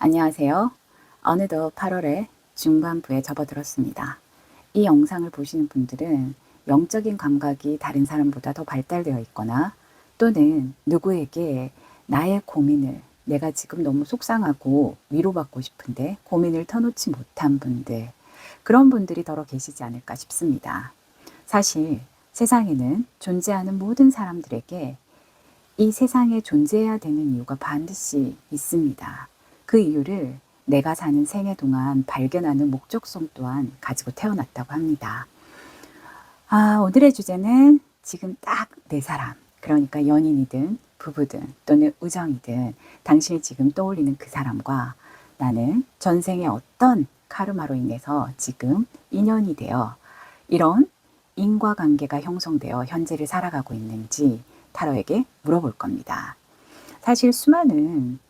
안녕하세요. 어느덧 8월의 중반부에 접어들었습니다. 이 영상을 보시는 분들은 영적인 감각이 다른 사람보다 더 발달되어 있거나 또는 누구에게 나의 고민을 내가 지금 너무 속상하고 위로받고 싶은데 고민을 터놓지 못한 분들, 그런 분들이 더러 계시지 않을까 싶습니다. 사실 세상에는 존재하는 모든 사람들에게 이 세상에 존재해야 되는 이유가 반드시 있습니다. 그 이유를 내가 사는 생애 동안 발견하는 목적성 또한 가지고 태어났다고 합니다. 오늘의 주제는 지금 딱 내 사람, 그러니까 연인이든 부부든 또는 우정이든 당신이 지금 떠올리는 그 사람과 나는 전생의 어떤 카르마로 인해서 지금 인연이 되어 이런 인과관계가 형성되어 현재를 살아가고 있는지 타로에게 물어볼 겁니다. 사실 수많은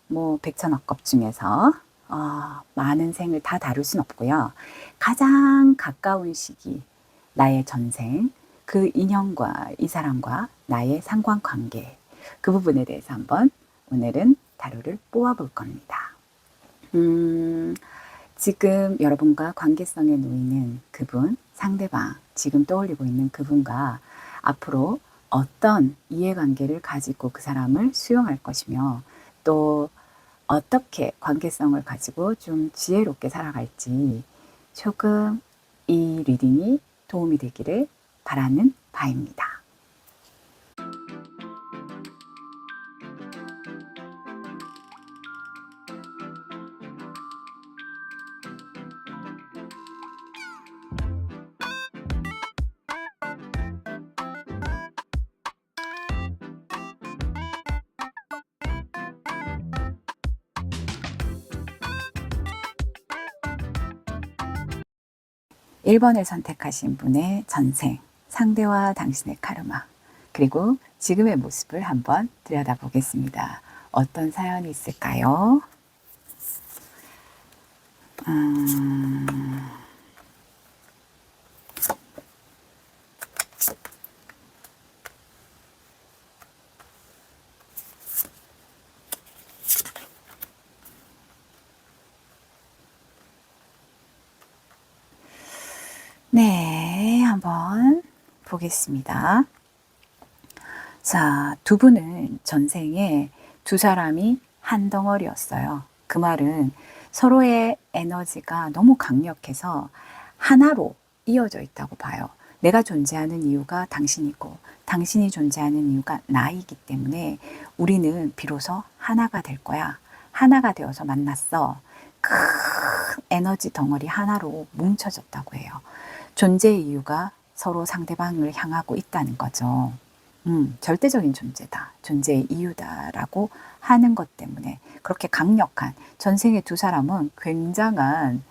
백천억급 중에서 많은 생을 다 다룰 순 없고요. 가장 가까운 시기, 나의 전생, 그 인연과 이 사람과 나의 상관관계, 그 부분에 대해서 한번 오늘은 타로를 뽑아볼 겁니다. 지금 여러분과 관계성에 놓이는 그분, 상대방, 지금 떠올리고 있는 그분과 앞으로 어떤 이해관계를 가지고 그 사람을 수용할 것이며 또 어떻게 관계성을 가지고 좀 지혜롭게 살아갈지 조금 이 리딩이 도움이 되기를 바라는 바입니다. 일 번을 선택하신 분의 전생, 상대와 당신의 카르마, 그리고 지금의 모습을 한번 들여다보겠습니다. 어떤 사연이 있을까요? 네, 한번 보겠습니다. 자, 두 분은 전생에 두 사람이 한 덩어리였어요. 그 말은 서로의 에너지가 너무 강력해서 하나로 이어져 있다고 봐요. 내가 존재하는 이유가 당신이고 당신이 존재하는 이유가 나이기 때문에 우리는 비로소 하나가 될 거야. 하나가 되어서 만났어. 큰 에너지 덩어리 하나로 뭉쳐졌다고 해요. 존재의 이유가 서로 상대방을 향하고 있다는 거죠. 절대적인 존재다. 존재의 이유다라고 하는 것 때문에 그렇게 강력한 전생의 두 사람은 굉장한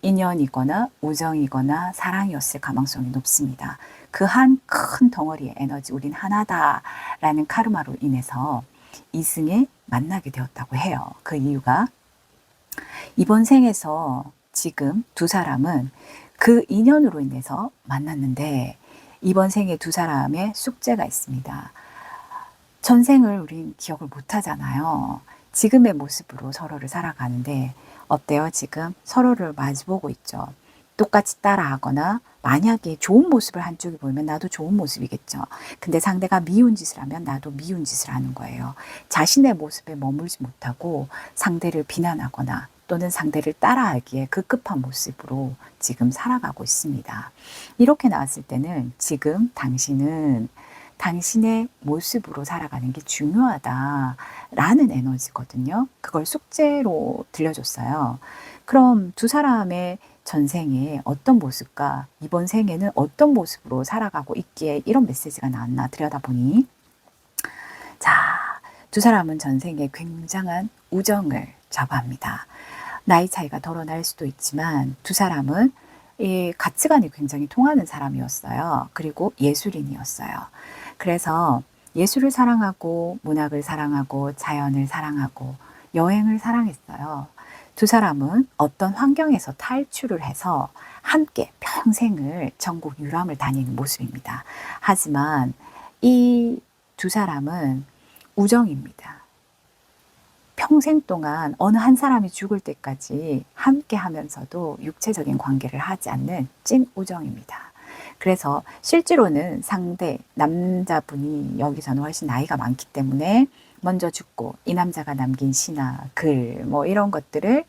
인연이거나 우정이거나 사랑이었을 가능성이 높습니다. 그 한 큰 덩어리의 에너지, 우린 하나다라는 카르마로 인해서 이승에 만나게 되었다고 해요. 그 이유가 이번 생에서 지금 두 사람은 그 인연으로 인해서 만났는데 이번 생에 두 사람의 숙제가 있습니다. 전생을 우린 기억을 못 하잖아요. 지금의 모습으로 서로를 살아가는데 어때요? 지금 서로를 마주보고 있죠. 똑같이 따라하거나 만약에 좋은 모습을 한쪽이 보이면 나도 좋은 모습이겠죠. 근데 상대가 미운 짓을 하면 나도 미운 짓을 하는 거예요. 자신의 모습에 머물지 못하고 상대를 비난하거나 또는 상대를 따라하기에 급급한 모습으로 지금 살아가고 있습니다. 이렇게 나왔을 때는 지금 당신은 당신의 모습으로 살아가는 게 중요하다라는 에너지거든요. 그걸 숙제로 들려줬어요. 그럼 두 사람의 전생에 어떤 모습과 이번 생에는 어떤 모습으로 살아가고 있기에 이런 메시지가 나왔나 들여다보니, 자, 두 사람은 전생에 굉장한 우정을 자부합니다. 나이 차이가 덜어 날 수도 있지만 두 사람은 이 가치관이 굉장히 통하는 사람이었어요. 그리고 예술인이었어요. 그래서 예술을 사랑하고 문학을 사랑하고 자연을 사랑하고 여행을 사랑했어요. 두 사람은 어떤 환경에서 탈출을 해서 함께 평생을 전국 유람을 다니는 모습입니다. 하지만 이 두 사람은 우정입니다. 평생 동안 어느 한 사람이 죽을 때까지 함께 하면서도 육체적인 관계를 하지 않는 찐 우정입니다. 그래서 실제로는 상대 남자분이 여기서는 훨씬 나이가 많기 때문에 먼저 죽고 이 남자가 남긴 시나 글 뭐 이런 것들을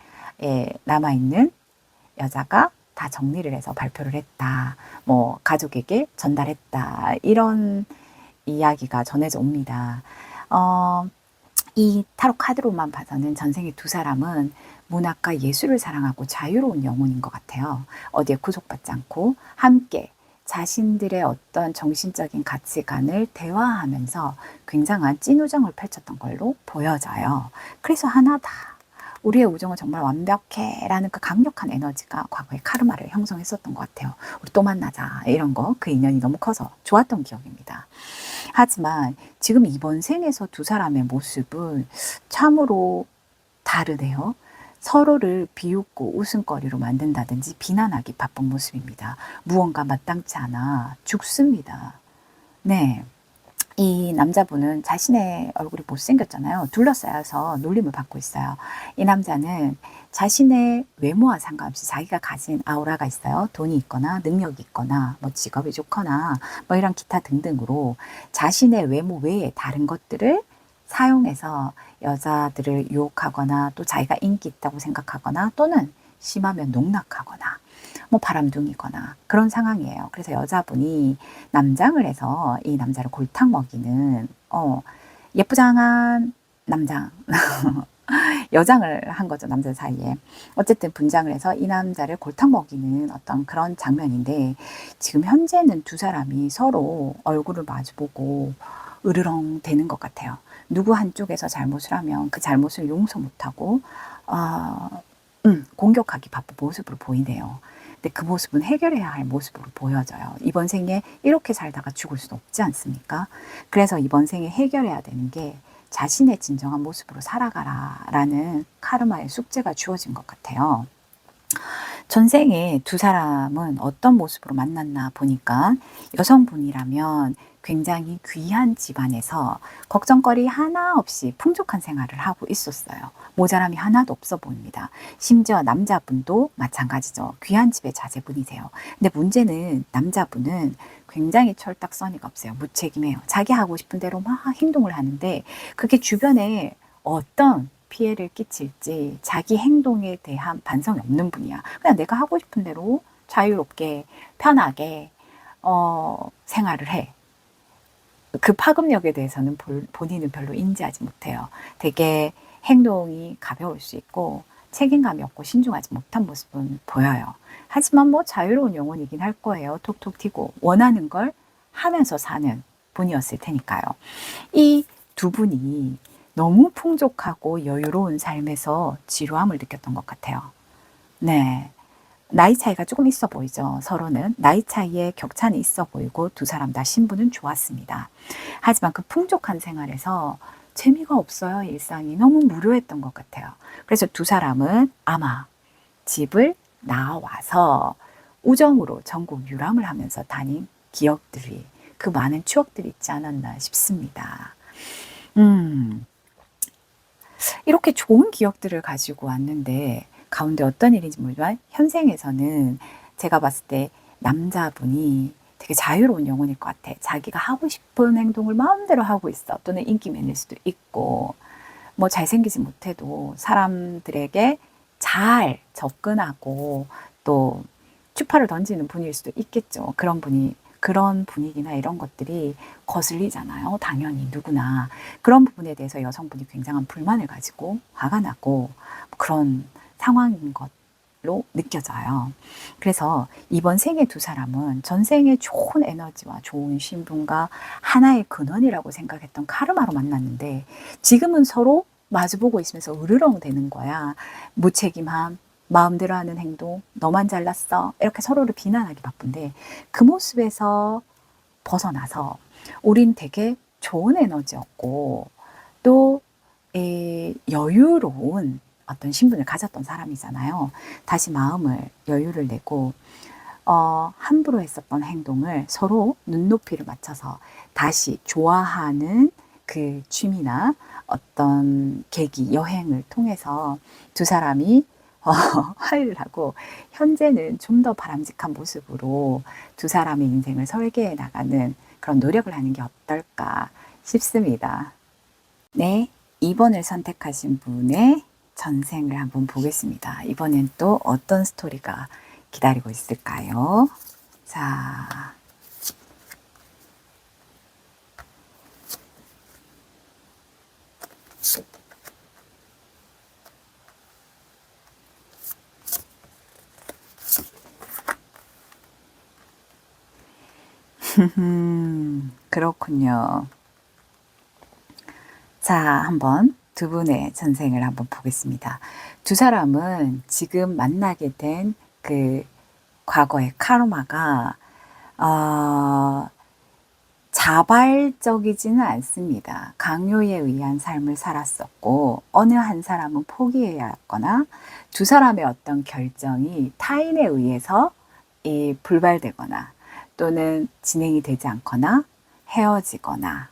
남아있는 여자가 다 정리를 해서 발표를 했다. 뭐 가족에게 전달했다. 이런 이야기가 전해져 옵니다. 이 타로 카드로만 봐서는 전생의 두 사람은 문학과 예술을 사랑하고 자유로운 영혼인 것 같아요. 어디에 구속받지 않고 함께 자신들의 어떤 정신적인 가치관을 대화하면서 굉장한 찐우정을 펼쳤던 걸로 보여져요. 그래서 하나다. 우리의 우정은 정말 완벽해 라는 그 강력한 에너지가 과거에 카르마를 형성했었던 것 같아요. 우리 또 만나자 이런 거, 그 인연이 너무 커서 좋았던 기억입니다. 하지만 지금 이번 생에서 두 사람의 모습은 참으로 다르네요. 서로를 비웃고 웃음거리로 만든다든지 비난하기 바쁜 모습입니다. 무언가 마땅치 않아 죽습니다. 네. 이 남자분은 자신의 얼굴이 못생겼잖아요. 둘러싸여서 놀림을 받고 있어요. 이 남자는 자신의 외모와 상관없이 자기가 가진 아우라가 있어요. 돈이 있거나 능력이 있거나 뭐 직업이 좋거나 뭐 이런 기타 등등으로 자신의 외모 외에 다른 것들을 사용해서 여자들을 유혹하거나 또 자기가 인기 있다고 생각하거나 또는 심하면 농락하거나 뭐 바람둥이거나 그런 상황이에요. 그래서 여자분이 남장을 해서 이 남자를 골탕 먹이는 예쁘장한 남장 여장을 한 거죠. 남자 사이에. 어쨌든 분장을 해서 이 남자를 골탕 먹이는 어떤 그런 장면인데 지금 현재는 두 사람이 서로 얼굴을 마주보고 으르렁 대는 것 같아요. 누구 한쪽에서 잘못을 하면 그 잘못을 용서 못하고 공격하기 바쁜 모습으로 보이네요. 근데 그 모습은 해결해야 할 모습으로 보여져요. 이번 생에 이렇게 살다가 죽을 수는 없지 않습니까? 그래서 이번 생에 해결해야 되는 게 자신의 진정한 모습으로 살아가라 라는 카르마의 숙제가 주어진 것 같아요. 전생에 두 사람은 어떤 모습으로 만났나 보니까 여성분이라면 굉장히 귀한 집안에서 걱정거리 하나 없이 풍족한 생활을 하고 있었어요. 모자람이 하나도 없어 보입니다. 심지어 남자분도 마찬가지죠. 귀한 집의 자제분이세요. 근데 문제는 남자분은 굉장히 철딱서니가 없어요. 무책임해요. 자기 하고 싶은 대로 막 행동을 하는데 그게 주변에 어떤 피해를 끼칠지 자기 행동에 대한 반성이 없는 분이야. 그냥 내가 하고 싶은 대로 자유롭게 편하게 생활을 해. 그 파급력에 대해서는 본인은 별로 인지하지 못해요. 되게 행동이 가벼울 수 있고 책임감이 없고 신중하지 못한 모습은 보여요. 하지만 뭐 자유로운 영혼이긴 할 거예요. 톡톡 튀고 원하는 걸 하면서 사는 분이었을 테니까요. 이 두 분이 너무 풍족하고 여유로운 삶에서 지루함을 느꼈던 것 같아요. 네. 나이 차이가 조금 있어 보이죠. 서로는 나이 차이에 격차는 있어 보이고 두 사람 다 신분은 좋았습니다. 하지만 그 풍족한 생활에서 재미가 없어요. 일상이 너무 무료했던 것 같아요. 그래서 두 사람은 아마 집을 나와서 우정으로 전국 유람을 하면서 다닌 기억들이 그 많은 추억들이 있지 않았나 싶습니다. 이렇게 좋은 기억들을 가지고 왔는데 가운데 어떤 일인지 모르지만 현생에서는 제가 봤을 때 남자분이 되게 자유로운 영혼일 것 같아. 자기가 하고 싶은 행동을 마음대로 하고 있어. 또는 인기맨일 수도 있고 뭐 잘생기지 못해도 사람들에게 잘 접근하고 또 추파를 던지는 분일 수도 있겠죠. 그런 분위기나 이런 것들이 거슬리잖아요. 당연히 누구나. 그런 부분에 대해서 여성분이 굉장한 불만을 가지고 화가 나고 그런 상황인 것로 느껴져요. 그래서 이번 생의 두 사람은 전생의 좋은 에너지와 좋은 신분과 하나의 근원이라고 생각했던 카르마로 만났는데 지금은 서로 마주보고 있으면서 으르렁 대는 거야. 무책임함, 마음대로 하는 행동, 너만 잘났어. 이렇게 서로를 비난하기 바쁜데 그 모습에서 벗어나서 우린 되게 좋은 에너지였고 또 여유로운 어떤 신분을 가졌던 사람이잖아요. 다시 마음을 여유를 내고 함부로 했었던 행동을 서로 눈높이를 맞춰서 다시 좋아하는 그 취미나 어떤 계기, 여행을 통해서 두 사람이 화해를 하고 현재는 좀 더 바람직한 모습으로 두 사람의 인생을 설계해 나가는 그런 노력을 하는 게 어떨까 싶습니다. 네, 2번을 선택하신 분의 전생을 한번 보겠습니다. 이번엔 또 어떤 스토리가 기다리고 있을까요? 자, 그렇군요. 자, 한번 두 분의 전생을 한번 보겠습니다. 두 사람은 지금 만나게 된 그 과거의 카르마가 자발적이지는 않습니다. 강요에 의한 삶을 살았었고 어느 한 사람은 포기해야 했거나 두 사람의 어떤 결정이 타인에 의해서 불발되거나 또는 진행이 되지 않거나 헤어지거나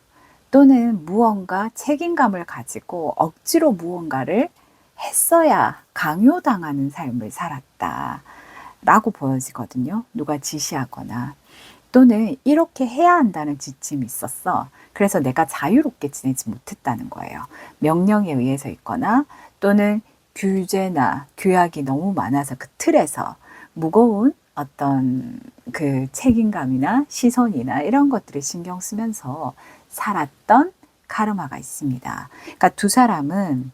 또는 무언가 책임감을 가지고 억지로 무언가를 했어야 강요당하는 삶을 살았다라고 보여지거든요. 누가 지시하거나 또는 이렇게 해야 한다는 지침이 있었어. 그래서 내가 자유롭게 지내지 못했다는 거예요. 명령에 의해서 있거나 또는 규제나 규약이 너무 많아서 그 틀에서 무거운 어떤 그 책임감이나 시선이나 이런 것들을 신경 쓰면서 살았던 카르마가 있습니다. 그러니까 두 사람은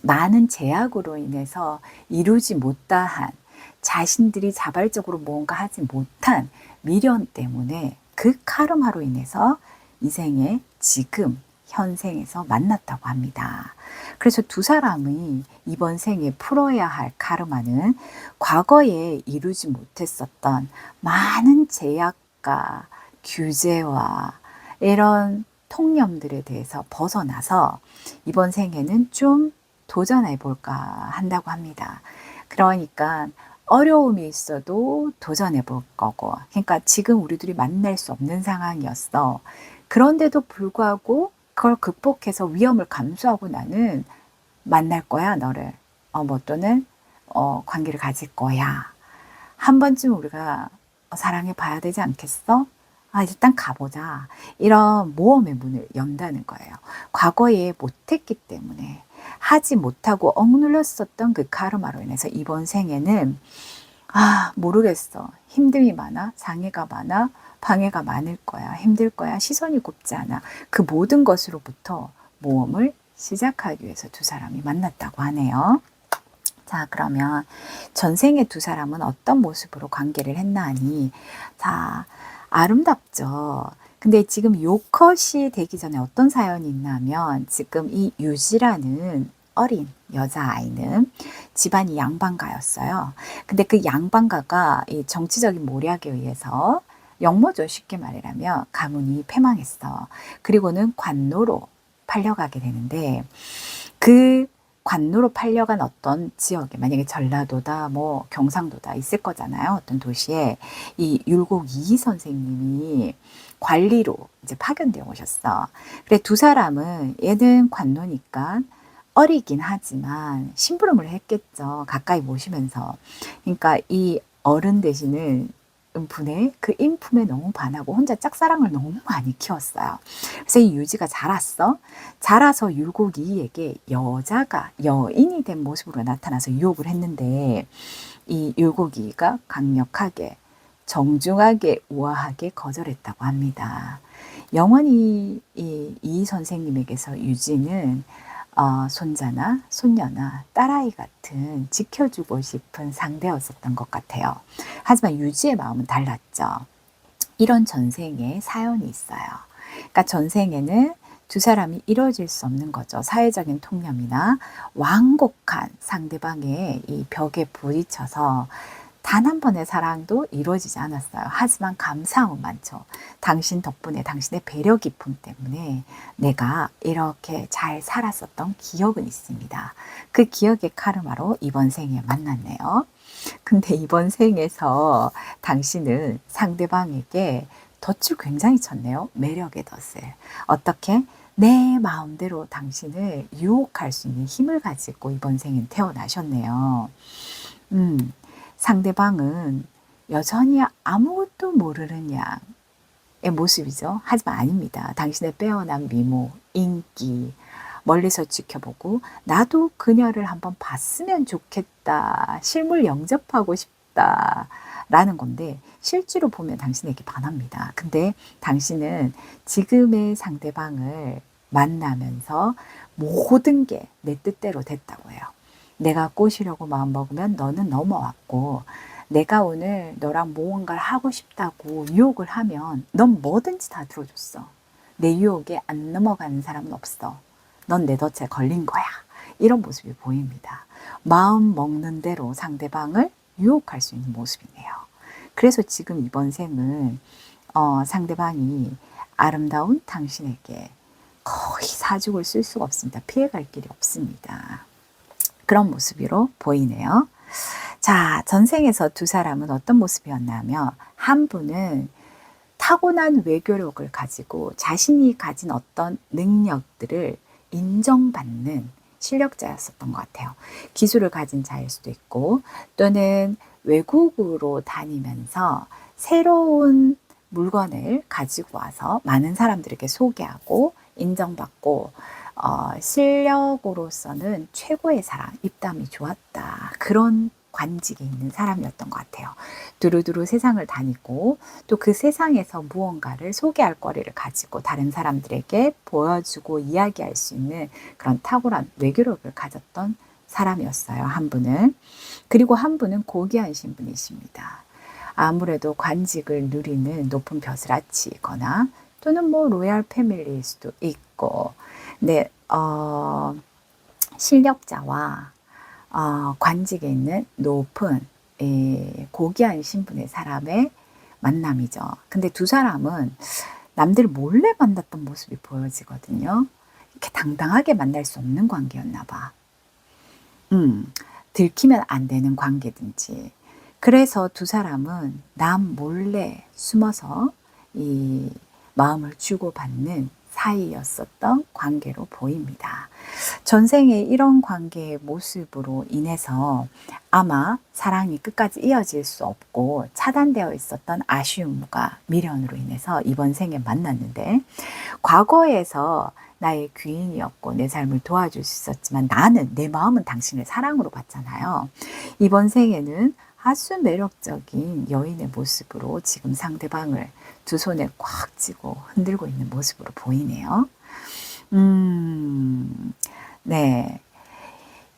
많은 제약으로 인해서 이루지 못다한 자신들이 자발적으로 무언가 하지 못한 미련 때문에 그 카르마로 인해서 이 생에 지금 현생에서 만났다고 합니다. 그래서 두 사람이 이번 생에 풀어야 할 카르마는 과거에 이루지 못했었던 많은 제약과 규제와 이런 통념들에 대해서 벗어나서 이번 생에는 좀 도전해 볼까 한다고 합니다. 그러니까 어려움이 있어도 도전해 볼 거고, 그러니까 지금 우리들이 만날 수 없는 상황이었어. 그런데도 불구하고 그걸 극복해서 위험을 감수하고 나는 만날 거야, 너를. 뭐 또는 관계를 가질 거야. 한 번쯤 우리가 사랑해 봐야 되지 않겠어? 일단 가보자. 이런 모험의 문을 연다는 거예요. 과거에 못했기 때문에 하지 못하고 억눌렸었던 그 카르마로 인해서 이번 생에는 모르겠어. 힘듦이 많아? 장애가 많아? 방해가 많을 거야. 힘들 거야. 시선이 곱지 않아. 그 모든 것으로부터 모험을 시작하기 위해서 두 사람이 만났다고 하네요. 자, 그러면 전생에 두 사람은 어떤 모습으로 관계를 했나 하니, 자, 아름답죠. 근데 지금 요컷이 되기 전에 어떤 사연이 있냐면 지금 이 유지라는 어린 여자아이는 집안이 양반가였어요. 근데 그 양반가가 이 정치적인 모략에 의해서 영모죠. 쉽게 말하면 가문이 패망했어. 그리고는 관노로 팔려가게 되는데 그 관노로 팔려간 어떤 지역에 만약에 전라도다 뭐 경상도다 있을 거잖아요. 어떤 도시에 이 율곡 이희 선생님이 관리로 이제 파견되어 오셨어. 그래 두 사람은 얘는 관노니까 어리긴 하지만 심부름을 했겠죠. 가까이 모시면서. 그러니까 이 어른 대신을 분의 그 인품에 너무 반하고 혼자 짝사랑을 너무 많이 키웠어요. 그래서 이 유지가 자라서 율곡이에게 여자가 여인이 된 모습으로 나타나서 유혹을 했는데 이 율곡이가 강력하게 정중하게 우아하게 거절했다고 합니다. 영원히 이 선생님에게서 유지는 손자나 손녀나 딸아이 같은 지켜주고 싶은 상대였었던 것 같아요. 하지만 유지의 마음은 달랐죠. 이런 전생에 사연이 있어요. 그러니까 전생에는 두 사람이 이루어질 수 없는 거죠. 사회적인 통념이나 완곡한 상대방의 이 벽에 부딪혀서 단 한 번의 사랑도 이루어지지 않았어요. 하지만 감사함은 많죠. 당신 덕분에 당신의 배려 깊음 때문에 내가 이렇게 잘 살았었던 기억은 있습니다. 그 기억의 카르마로 이번 생에 만났네요. 근데 이번 생에서 당신은 상대방에게 덫을 굉장히 쳤네요. 매력의 덫을. 어떻게? 내 마음대로 당신을 유혹할 수 있는 힘을 가지고 이번 생엔 태어나셨네요. 상대방은 여전히 아무것도 모르는 양의 모습이죠. 하지만 아닙니다. 당신의 빼어난 미모, 인기, 멀리서 지켜보고 나도 그녀를 한번 봤으면 좋겠다. 실물 영접하고 싶다. 라는 건데 실제로 보면 당신에게 반합니다. 근데 당신은 지금의 상대방을 만나면서 모든 게 내 뜻대로 됐다고 해요. 내가 꼬시려고 마음먹으면 너는 넘어왔고 내가 오늘 너랑 무언가를 하고 싶다고 유혹을 하면 넌 뭐든지 다 들어줬어. 내 유혹에 안 넘어가는 사람은 없어. 넌 내 덫에 걸린 거야. 이런 모습이 보입니다. 마음 먹는 대로 상대방을 유혹할 수 있는 모습이네요. 그래서 지금 이번 생은 상대방이 아름다운 당신에게 거의 사죽을 쓸 수가 없습니다. 피해갈 길이 없습니다. 그런 모습으로 보이네요. 자, 전생에서 두 사람은 어떤 모습이었냐면 한 분은 타고난 외교력을 가지고 자신이 가진 어떤 능력들을 인정받는 실력자였었던 것 같아요. 기술을 가진 자일 수도 있고 또는 외국으로 다니면서 새로운 물건을 가지고 와서 많은 사람들에게 소개하고 인정받고 실력으로서는 최고의 사람, 입담이 좋았다. 그런 관직에 있는 사람이었던 것 같아요. 두루두루 세상을 다니고 또 그 세상에서 무언가를 소개할 거리를 가지고 다른 사람들에게 보여주고 이야기할 수 있는 그런 탁월한 외교력을 가졌던 사람이었어요. 한 분은. 그리고 한 분은 고귀한 신분이십니다. 아무래도 관직을 누리는 높은 벼슬아치거나 또는 뭐 로얄 패밀리일 수도 있고, 네, 실력자와 관직에 있는 높은 고귀한 신분의 사람의 만남이죠. 근데 두 사람은 남들 몰래 만났던 모습이 보여지거든요. 이렇게 당당하게 만날 수 없는 관계였나 봐. 들키면 안 되는 관계든지. 그래서 두 사람은 남 몰래 숨어서 이 마음을 주고받는 사이였었던 관계로 보입니다. 전생에 이런 관계의 모습으로 인해서 아마 사랑이 끝까지 이어질 수 없고 차단되어 있었던 아쉬움과 미련으로 인해서 이번 생에 만났는데 과거에서 나의 귀인이었고 내 삶을 도와줄 수 있었지만 나는 내 마음은 당신을 사랑으로 봤잖아요. 이번 생에는 아주 매력적인 여인의 모습으로 지금 상대방을 두 손에 꽉 쥐고 흔들고 있는 모습으로 보이네요. 네.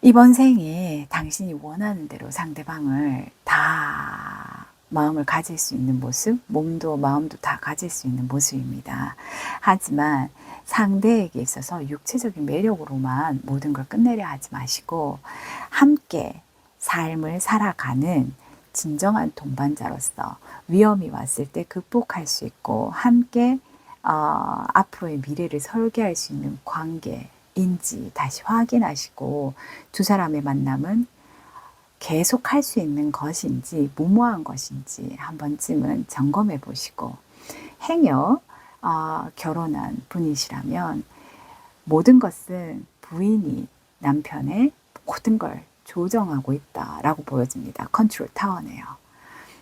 이번 생에 당신이 원하는 대로 상대방을 다 마음을 가질 수 있는 모습, 몸도 마음도 다 가질 수 있는 모습입니다. 하지만 상대에게 있어서 육체적인 매력으로만 모든 걸 끝내려 하지 마시고 함께 삶을 살아가는 진정한 동반자로서 위험이 왔을 때 극복할 수 있고 함께 앞으로의 미래를 설계할 수 있는 관계인지 다시 확인하시고 두 사람의 만남은 계속 할 수 있는 것인지 무모한 것인지 한 번쯤은 점검해 보시고 행여 결혼한 분이시라면 모든 것은 부인이 남편의 모든 걸 조정하고 있다라고 보여집니다. 컨트롤 타워네요.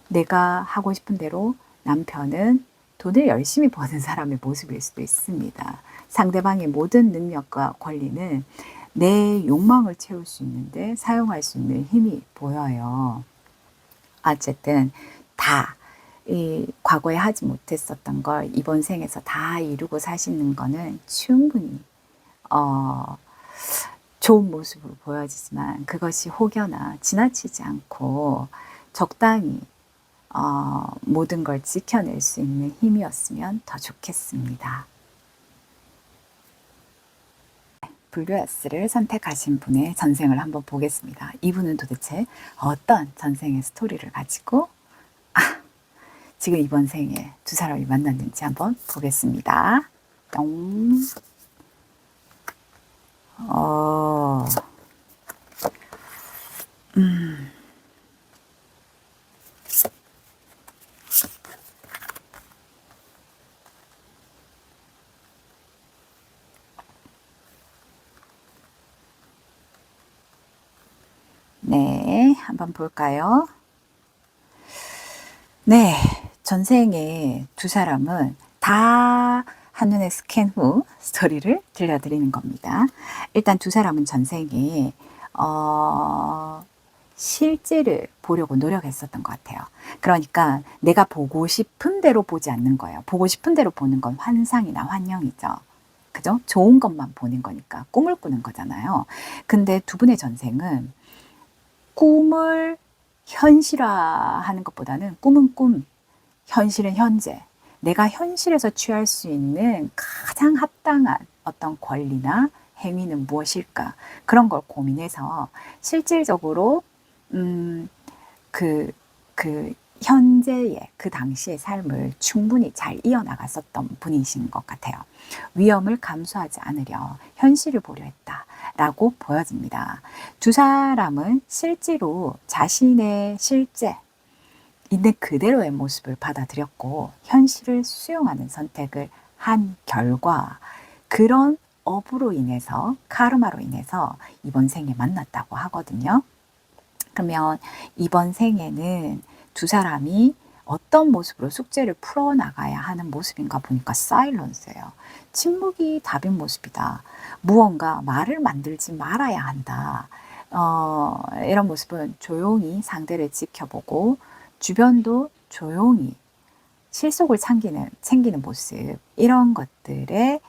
내가 하고 싶은 대로 남편은 돈을 열심히 버는 사람의 모습일 수도 있습니다. 상대방의 모든 능력과 권리는 내 욕망을 채울 수 있는데 사용할 수 있는 힘이 보여요. 어쨌든 다 이 과거에 하지 못했었던 걸 이번 생에서 다 이루고 사시는 거는 충분히 좋은 모습으로 보여지지만 그것이 혹여나 지나치지 않고 적당히 모든 걸 지켜낼 수 있는 힘이었으면 더 좋겠습니다. 블루에스를 선택하신 분의 전생을 한번 보겠습니다. 이분은 도대체 어떤 전생의 스토리를 가지고 지금 이번 생에 두 사람이 만났는지 한번 보겠습니다. 네, 한번 볼까요? 네, 전생에 두 사람은 다 한눈에 스캔 후 스토리를 들려드리는 겁니다. 일단 두 사람은 전생에 실제를 보려고 노력했었던 것 같아요. 그러니까 내가 보고 싶은 대로 보지 않는 거예요. 보고 싶은 대로 보는 건 환상이나 환영이죠. 그죠? 좋은 것만 보는 거니까 꿈을 꾸는 거잖아요. 근데 두 분의 전생은 꿈을 현실화하는 것보다는 꿈은 꿈, 현실은 현재. 내가 현실에서 취할 수 있는 가장 합당한 어떤 권리나 행위는 무엇일까? 그런 걸 고민해서 실질적으로 그, 그 현재의 그 당시의 삶을 충분히 잘 이어나갔었던 분이신 것 같아요. 위험을 감수하지 않으려 현실을 보려 했다라고 보여집니다. 두 사람은 실제로 자신의 실제 있는 그대로의 모습을 받아들였고 현실을 수용하는 선택을 한 결과 그런 업으로 인해서 카르마로 인해서 이번 생에 만났다고 하거든요. 그러면 이번 생에는 두 사람이 어떤 모습으로 숙제를 풀어나가야 하는 모습인가 보니까 사일런스예요. 침묵이 답인 모습이다. 무언가 말을 만들지 말아야 한다. 이런 모습은 조용히 상대를 지켜보고 주변도 조용히 실속을 챙기는 모습, 이런 것들의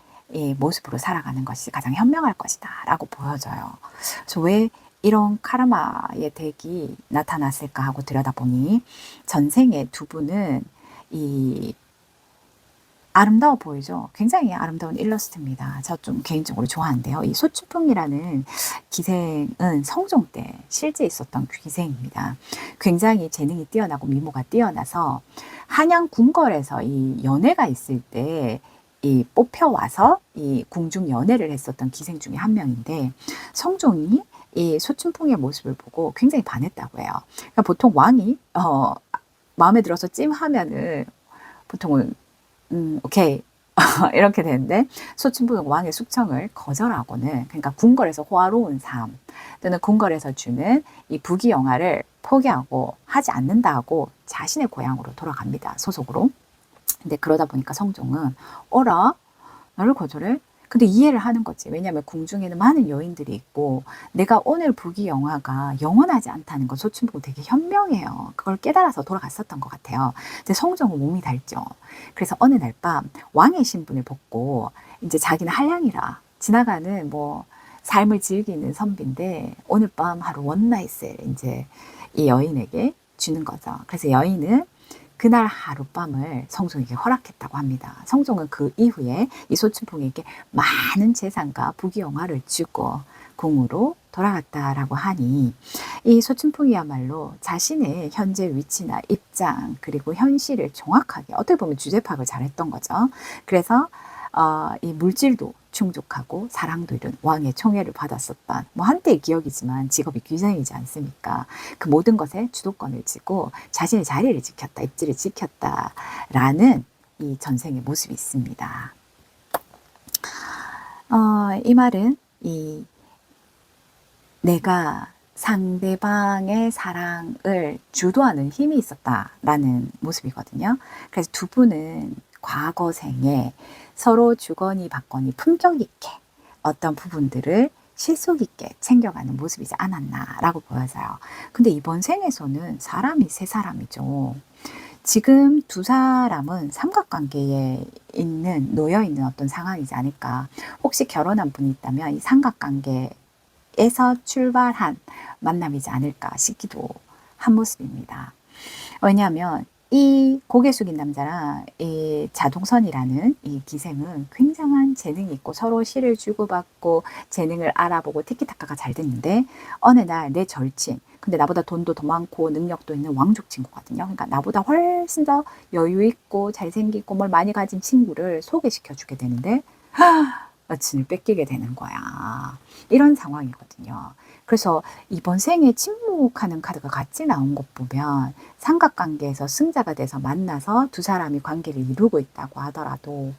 모습으로 살아가는 것이 가장 현명할 것이다 라고 보여져요. 그래서 왜 이런 카르마의 덱이 나타났을까 하고 들여다보니 전생에 두 분은 이 아름다워 보이죠? 굉장히 아름다운 일러스트입니다. 저 좀 개인적으로 좋아하는데요. 이 소추풍이라는 기생은 성종 때 실제 있었던 기생입니다. 굉장히 재능이 뛰어나고 미모가 뛰어나서 한양 궁궐에서 이 연회가 있을 때 이 뽑혀와서 이 궁중 연회를 했었던 기생 중에 한 명인데 성종이 이 소춘풍의 모습을 보고 굉장히 반했다고 해요. 그러니까 보통 왕이 마음에 들어서 찜하면은 보통은 오케이. 이렇게 되는데 소춘풍은 왕의 숙청을 거절하고는 그러니까 궁궐에서 호화로운 삶 또는 궁궐에서 주는 이 부귀영화를 포기하고 하지 않는다고 자신의 고향으로 돌아갑니다. 소속으로. 근데 그러다 보니까 성종은 어라? 나를 거절해? 근데 이해를 하는 거지. 왜냐하면 궁중에는 많은 여인들이 있고 내가 오늘 부귀영화가 영원하지 않다는 건 소춘풍은 되게 현명해요. 그걸 깨달아서 돌아갔었던 것 같아요. 근데 성종은 몸이 닳죠. 그래서 어느 날 밤 왕의 신분을 벗고 이제 자기는 한량이라 지나가는 뭐 삶을 즐기는 선비인데 오늘 밤 하루 원나잇을 이제 이 여인에게 주는 거죠. 그래서 여인은 그날 하룻밤을 성종에게 허락했다고 합니다. 성종은 그 이후에 이 소춘풍에게 많은 재산과 부귀영화를 주고 궁으로 돌아갔다라고 하니 이 소춘풍이야말로 자신의 현재 위치나 입장 그리고 현실을 정확하게 어떻게 보면 주제 파악을 잘했던 거죠. 그래서 이 물질도 충족하고 사랑도 이룬 왕의 총애를 받았었던 뭐 한때의 기억이지만 직업이 귀생이지 않습니까? 그 모든 것에 주도권을 쥐고 자신의 자리를 지켰다, 입지를 지켰다라는 이 전생의 모습이 있습니다. 이 말은 이 내가 상대방의 사랑을 주도하는 힘이 있었다라는 모습이거든요. 그래서 두 분은 과거 생에 서로 주거니 받거니 품격 있게 어떤 부분들을 실속 있게 챙겨가는 모습이지 않았나라고 보여져요. 근데 이번 생에서는 사람이 세 사람이죠. 지금 두 사람은 삼각관계에 놓여 있는 어떤 상황이지 않을까. 혹시 결혼한 분이 있다면 이 삼각관계에서 출발한 만남이지 않을까 싶기도 한 모습입니다. 왜냐하면 이 고개 숙인 남자랑 이 자동선이라는 이 기생은 굉장한 재능이 있고 서로 시를 주고받고 재능을 알아보고 티키타카가 잘 됐는데 어느 날 내 절친, 근데 나보다 돈도 더 많고 능력도 있는 왕족 친구거든요. 그러니까 나보다 훨씬 더 여유 있고 잘생기고 뭘 많이 가진 친구를 소개시켜 주게 되는데 여친을 뺏기게 되는 거야. 이런 상황이거든요. 그래서 이번 생에 침묵하는 카드가 같이 나온 것 보면 삼각관계에서 승자가 돼서 만나서 두 사람이 관계를 이루고 있다고 하더라도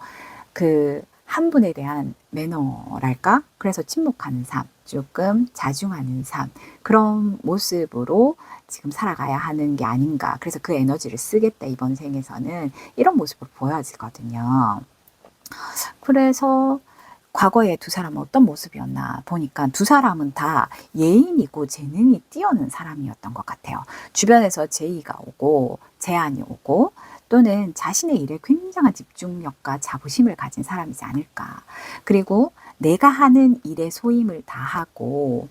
그 한 분에 대한 매너랄까? 그래서 침묵하는 삶, 조금 자중하는 삶, 그런 모습으로 지금 살아가야 하는 게 아닌가. 그래서 그 에너지를 쓰겠다, 이번 생에서는. 이런 모습으로 보여지거든요. 그래서 과거에 두 사람은 어떤 모습이었나 보니까 두 사람은 다 예인이고 재능이 뛰어난 사람이었던 것 같아요. 주변에서 제의가 오고 제안이 오고 또는 자신의 일에 굉장한 집중력과 자부심을 가진 사람이지 않을까. 그리고 내가 하는 일에 소임을 다하고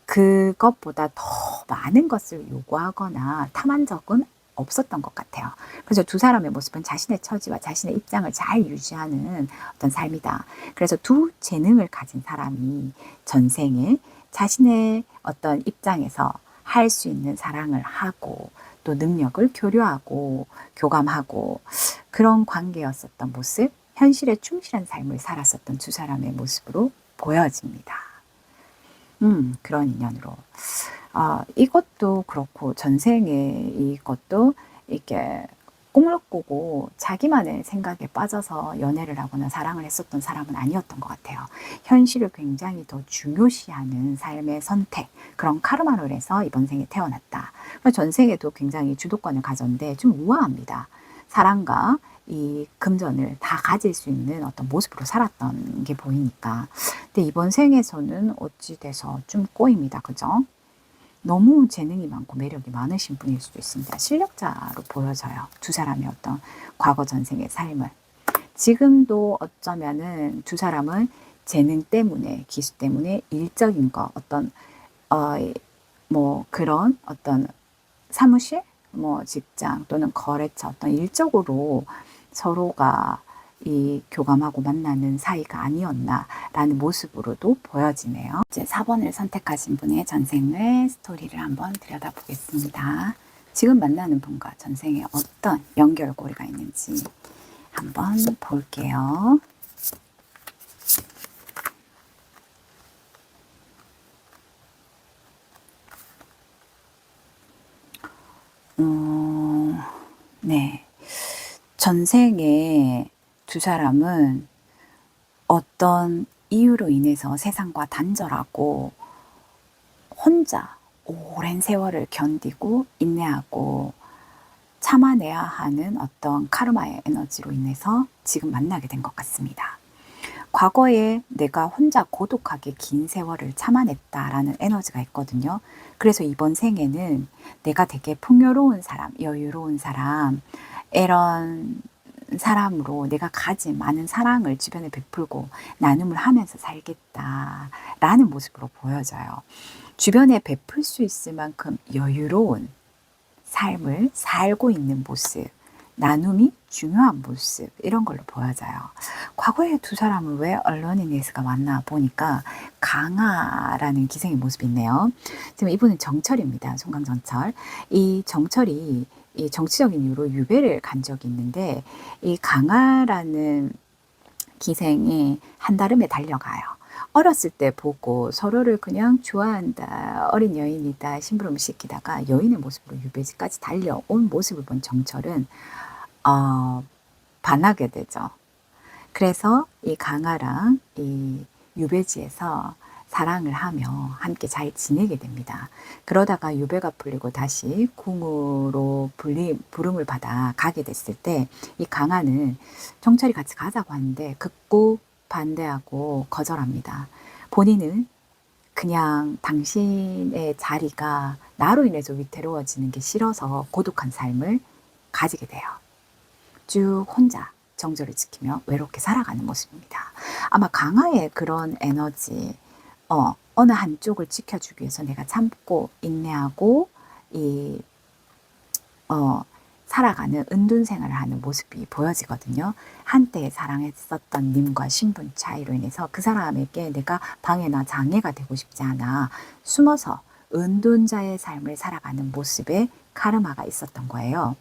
그것보다 더 많은 것을 요구하거나 탐한 적은 없었던 것 같아요. 그래서 두 사람의 모습은 자신의 처지와 자신의 입장을 잘 유지하는 어떤 삶이다. 그래서 두 재능을 가진 사람이 전생에 자신의 어떤 입장에서 할 수 있는 사랑을 하고 또 능력을 교류하고 교감하고 그런 관계였었던 모습, 현실에 충실한 삶을 살았었던 두 사람의 모습으로 보여집니다. 그런 인연으로. 이것도 그렇고 전생에 이것도 이렇게 꿈을 꾸고 자기만의 생각에 빠져서 연애를 하거나 사랑을 했었던 사람은 아니었던 것 같아요. 현실을 굉장히 더 중요시하는 삶의 선택, 그런 카르마로 해서 이번 생에 태어났다. 전생에도 굉장히 주도권을 가졌는데 좀 우아합니다. 사랑과 이 금전을 다 가질 수 있는 어떤 모습으로 살았던 게 보이니까. 근데 이번 생에서는 어찌 돼서 좀 꼬입니다. 그죠? 너무 재능이 많고 매력이 많으신 분일 수도 있습니다. 실력자로 보여져요. 두 사람의 어떤 과거 전생의 삶을. 지금도 어쩌면은 두 사람은 재능 때문에, 기술 때문에 일적인 거, 어떤, 뭐 그런 어떤 사무실, 뭐 직장 또는 거래처 어떤 일적으로 서로가 이 교감하고 만나는 사이가 아니었나라는 모습으로도 보여지네요. 이제 4번을 선택하신 분의 전생의 스토리를 한번 들여다보겠습니다. 지금 만나는 분과 전생에 어떤 연결고리가 있는지 한번 볼게요. 네. 전생에 두 사람은 어떤 이유로 인해서 세상과 단절하고 혼자 오랜 세월을 견디고 인내하고 참아내야 하는 어떤 카르마의 에너지로 인해서 지금 만나게 된 것 같습니다. 과거에 내가 혼자 고독하게 긴 세월을 참아냈다라는 에너지가 있거든요. 그래서 이번 생에는 내가 되게 풍요로운 사람, 여유로운 사람, 이런 사람으로 내가 가진 많은 사랑을 주변에 베풀고 나눔을 하면서 살겠다라는 모습으로 보여져요. 주변에 베풀 수 있을 만큼 여유로운 삶을 살고 있는 모습, 나눔이 중요한 모습, 이런 걸로 보여져요. 과거에 두 사람은 왜 얼러니네스가 만나 보니까 강하라는 기생의 모습이 있네요. 지금 이분은 정철입니다. 송강정철. 이 정철이 이 정치적인 이유로 유배를 간 적이 있는데 이 강하라는 기생이 한달음에 달려가요. 어렸을 때 보고 서로를 그냥 좋아한다, 어린 여인이다 심부름을 시키다가 여인의 모습으로 유배지까지 달려온 모습을 본 정철은 반하게 되죠. 그래서 이 강아랑 이 유배지에서 사랑을 하며 함께 잘 지내게 됩니다. 그러다가 유배가 풀리고 다시 궁으로 부름을 받아 가게 됐을 때 이 강아는 정철이 같이 가자고 하는데 극구 반대하고 거절합니다. 본인은 그냥 당신의 자리가 나로 인해서 위태로워지는 게 싫어서 고독한 삶을 가지게 돼요. 쭉 혼자 정절을 지키며 외롭게 살아가는 모습입니다. 아마 강아의 그런 에너지, 어느 한쪽을 지켜주기 위해서 내가 참고 인내하고 살아가는 은둔 생활을 하는 모습이 보여지거든요. 한때 사랑했었던 님과 신분 차이로 인해서 그 사람에게 내가 방해나 장애가 되고 싶지 않아 숨어서 은둔자의 삶을 살아가는 모습에 카르마가 있었던 거예요.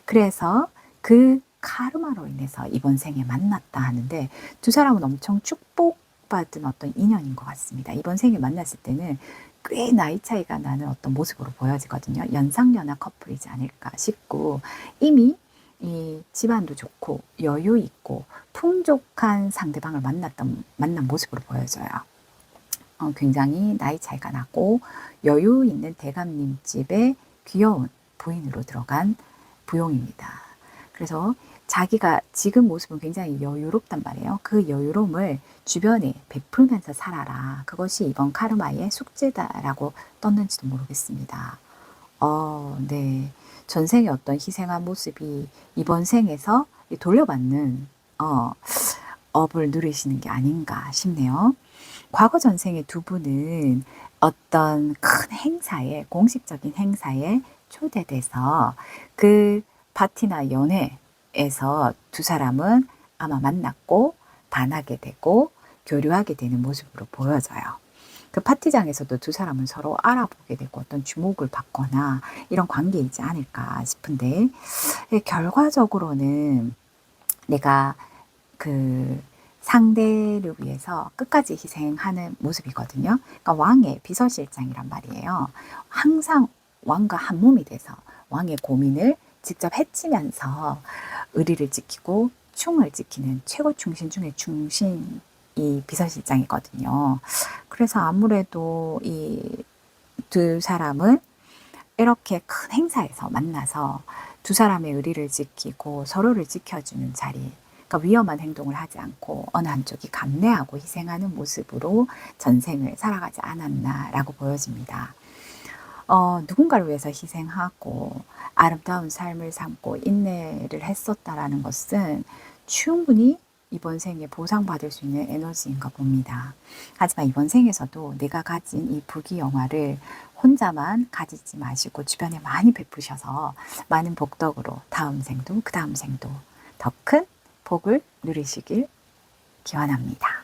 그래서 그 카르마로 인해서 이번 생에 만났다 하는데 두 사람은 엄청 축복받은 어떤 인연인 것 같습니다. 이번 생에 만났을 때는 꽤 나이 차이가 나는 어떤 모습으로 보여지거든요. 연상연하 커플이지 않을까 싶고 이미 이 집안도 좋고 여유 있고 풍족한 상대방을 만난 모습으로 보여져요. 굉장히 나이 차이가 나고 여유 있는 대감님 집에 귀여운 부인으로 들어간 부용입니다. 그래서 자기가 지금 모습은 굉장히 여유롭단 말이에요. 그 여유로움을 주변에 베풀면서 살아라. 그것이 이번 카르마의 숙제다라고 떴는지도 모르겠습니다. 네. 전생의 어떤 희생한 모습이 이번 생에서 돌려받는 업을 누리시는 게 아닌가 싶네요. 과거 전생의 두 분은 어떤 큰 행사에, 공식적인 행사에 초대돼서 그 파티나 연회에서 두 사람은 아마 만났고 반하게 되고 교류하게 되는 모습으로 보여져요. 그 파티장에서도 두 사람은 서로 알아보게 되고 어떤 주목을 받거나 이런 관계이지 않을까 싶은데, 결과적으로는 내가 그 상대를 위해서 끝까지 희생하는 모습이거든요. 그러니까 왕의 비서실장이란 말이에요. 항상 왕과 한 몸이 돼서 왕의 고민을 직접 해치면서 의리를 지키고 충을 지키는 최고 충신 중에 충신이 비서실장이거든요. 그래서 아무래도 이 두 사람은 이렇게 큰 행사에서 만나서 두 사람의 의리를 지키고 서로를 지켜주는 자리, 그러니까 위험한 행동을 하지 않고 어느 한쪽이 감내하고 희생하는 모습으로 전생을 살아가지 않았나라고 보여집니다. 누군가를 위해서 희생하고 아름다운 삶을 삶고 인내를 했었다라는 것은 충분히 이번 생에 보상받을 수 있는 에너지인가 봅니다. 하지만 이번 생에서도 내가 가진 이 부귀영화를 혼자만 가지지 마시고 주변에 많이 베푸셔서 많은 복덕으로 다음 생도 그 다음 생도 더 큰 복을 누리시길 기원합니다.